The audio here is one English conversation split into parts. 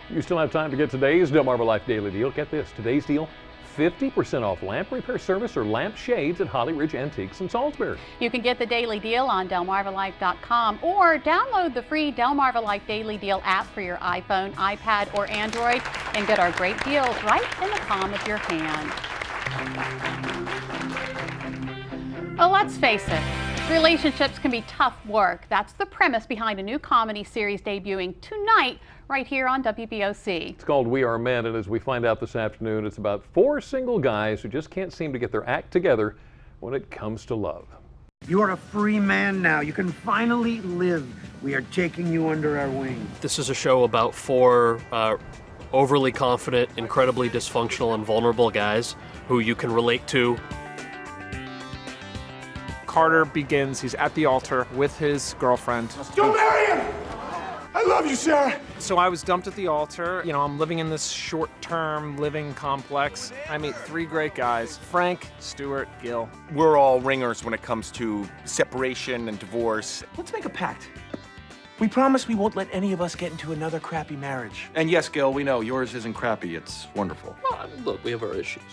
You still have time to get today's Delmarva Life Daily Deal. Get this, today's deal, 50% off lamp repair service or lamp shades at Holly Ridge Antiques in Salisbury. You can get the daily deal on delmarvalife.com or download the free Delmarva Life Daily Deal app for your iPhone, iPad, or Android and get our great deals right in the palm of your hand. Well, let's face it, relationships can be tough work. That's the premise behind a new comedy series debuting tonight right here on WBOC. It's called We Are Men, and as we find out this afternoon, it's about 4 single guys who just can't seem to get their act together when it comes to love. You are a free man now. You can finally live. We are taking you under our wing. This is a show about 4 overly confident, incredibly dysfunctional, and vulnerable guys who you can relate to. Carter begins, he's at the altar with his girlfriend. Don't marry him! I love you, Sarah! So I was dumped at the altar. You know, I'm living in this short-term living complex. I meet 3 great guys, Frank, Stuart, Gil. We're all ringers when it comes to separation and divorce. Let's make a pact. We promise we won't let any of us get into another crappy marriage. And yes, Gil, we know yours isn't crappy. It's wonderful. Well, look, we have our issues.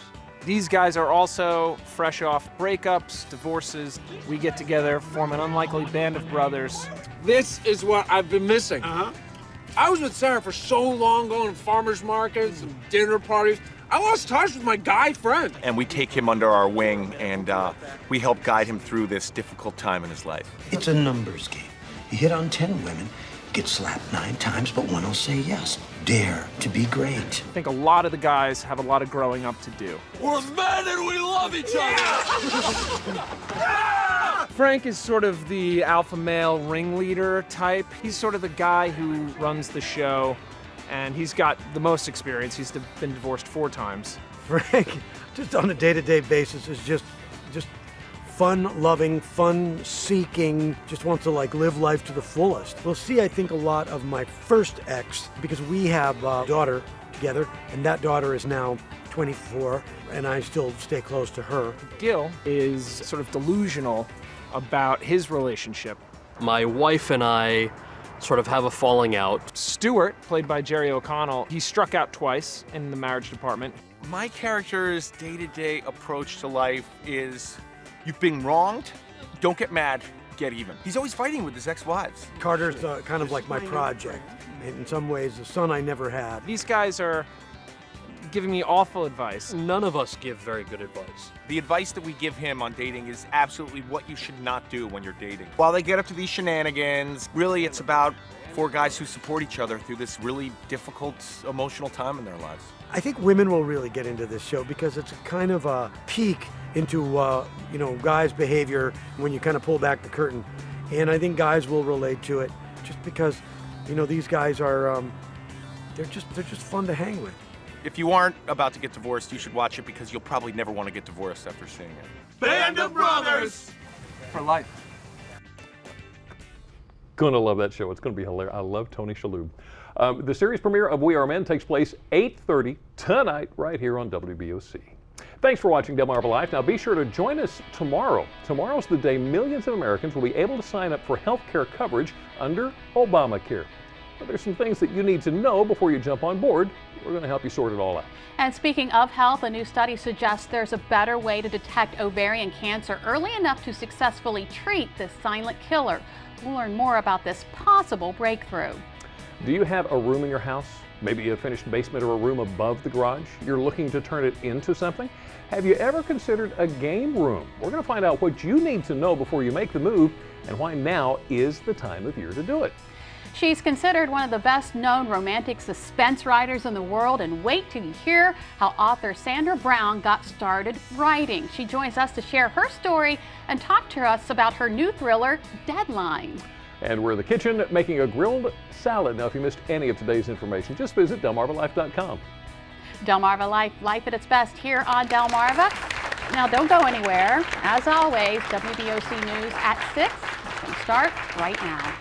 These guys are also fresh off breakups, divorces. We get together, form an unlikely band of brothers. This is what I've been missing. I was with Sarah for so long, going to farmers markets and dinner parties. I lost touch with my guy friend. And we take him under our wing and we help guide him through this difficult time in his life. It's a numbers game. You hit on 10 women, get slapped 9 times, but one will say yes. Dare to be great. I think a lot of the guys have a lot of growing up to do. We're men and we love each other! Frank is sort of the alpha male ringleader type. He's sort of the guy who runs the show, and he's got the most experience. He's been divorced 4 times. Frank, just on a day-to-day basis, is just fun-loving, fun-seeking, just wants to live life to the fullest. We'll see, I think, a lot of my first ex because we have a daughter together, and that daughter is now 24, and I still stay close to her. Gil is sort of delusional about his relationship. My wife and I sort of have a falling out. Stuart, played by Jerry O'Connell, he struck out twice in the marriage department. My character's day-to-day approach to life is, you've been wronged, don't get mad, get even. He's always fighting with his ex-wives. Carter's kind of like my project. In some ways, the son I never had. These guys are giving me awful advice. None of us give very good advice. The advice that we give him on dating is absolutely what you should not do when you're dating. While they get up to these shenanigans, really it's about 4 guys who support each other through this really difficult, emotional time in their lives. I think women will really get into this show because it's a kind of a peek into guys' behavior when you kind of pull back the curtain, and I think guys will relate to it just because these guys are they're just fun to hang with. If you aren't about to get divorced, you should watch it because you'll probably never want to get divorced after seeing it. Band of brothers! For life. Gonna love that show. It's gonna be hilarious. I love Tony Shalhoub. The series premiere of We Are Men takes place 8:30 tonight right here on WBOC. Thanks for watching Delmarva Life. Now be sure to join us tomorrow. Tomorrow's the day millions of Americans will be able to sign up for health care coverage under Obamacare. But there's some things that you need to know before you jump on board. We're going to help you sort it all out. And speaking of health, a new study suggests there's a better way to detect ovarian cancer early enough to successfully treat this silent killer. We'll learn more about this possible breakthrough. Do you have a room in your house? Maybe a finished basement or a room above the garage? You're looking to turn it into something? Have you ever considered a game room? We're going to find out what you need to know before you make the move and why now is the time of year to do it. She's considered one of the best-known romantic suspense writers in the world, and wait till you hear how author Sandra Brown got started writing. She joins us to share her story and talk to us about her new thriller, Deadline. And we're in the kitchen making a grilled salad. Now, if you missed any of today's information, just visit delmarvalife.com. Delmarva Life, life at its best here on Delmarva. Now, don't go anywhere. As always, WBOC News at 6 can start right now.